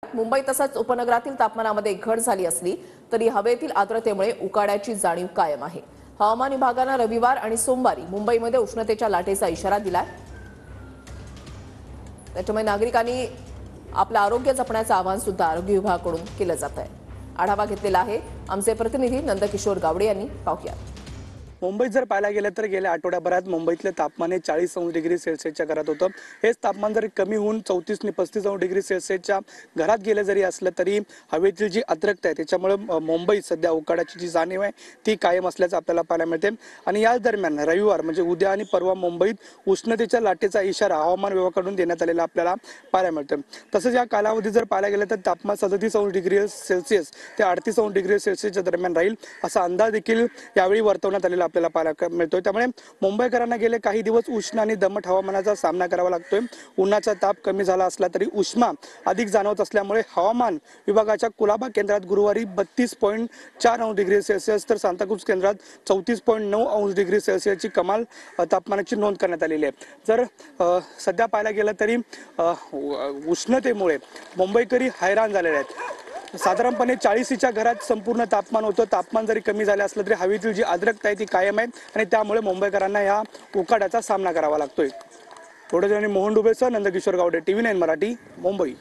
मुंबई तसंच उपनगरातील तापमानामध्ये घट झाली असली तरी हवेतील आर्द्रतेमुळे उकाड्याची जाणीव कायम आहे। हवामान विभागाने रविवार आणि सोमवारी मुंबईमध्ये उष्णतेच्या लाटेचा इशारा दिलाय। त्यामुळे नागरिकांनी आपलं आरोग्य जपण्याचं आवाहन सुद्धा आरोग्य विभागाकडून केलं जात आहे। आढावा घेतलेला आहे आमचे प्रतिनिधी नंदकिशोर गावडे यांनी। पाहूया। मुंबईत जर पाहायला गेलं तर गेल्या आठवड्याभरात मुंबईतले तापमान 40 डिग्री सेल्सिअसच्या घरात होतं। हेच तापमान जर कमी होऊन 34 आणि 35 डिग्री सेल्सिअसच्या घरात गेले जरी असलं तरी हवेतील जी आर्द्रता आहे त्याच्यामुळे मुंबईत सध्या उकाड्याची जी जाणीव आहे ती कायम असल्याचं आपल्याला पाहायला मिळते। आणि याच दरम्यान रविवार म्हणजे उद्या आणि परवा मुंबईत उष्णतेच्या लाटेचा इशारा हवामान विभागाकडून देण्यात आलेला आपल्याला पाहायला मिळतो। तसंच या कालावधीत जर पाहायला गेलं तर तापमान 37 डिग्री सेल्सिअस ते 38 डिग्री सेल्सिअसच्या दरम्यान राहील असा अंदाज देखील यावेळी वर्तवण्यात आलेला आपल्याला पाहायला मिळतोय। त्यामुळे मुंबईकरांना गेले काही दिवस उष्ण आणि दमट हवामानाचा सामना करावा लागतोय। उन्हाचा ताप कमी झाला असला तरी उष्मा अधिक जाणवत असल्यामुळे हवामान विभागाच्या कुलाबा केंद्रात गुरुवारी 32.4 डिग्री सेल्सिअस तर सांताक्रूज केंद्रात 34.9 डिग्री सेल्सिअसची कमाल तापमानाची नोंद करण्यात आलेली आहे। जर सध्या पाहायला गेलं तरी उष्णतेमुळे मुंबईकरी हैराण झालेले आहेत। साधारणपणे 40च्या घरात संपूर्ण तापमान होतं। तापमान जरी कमी झाले असलं तरी हवेतील जी आर्द्रता आहे ती कायम आहे आणि त्यामुळे मुंबईकरांना या उकाड्याचा सामना करावा लागतोय। थोडे जणी मोहन डुबेसह नंदकिशोर गावडे, TV9 मराठी, मुंबई।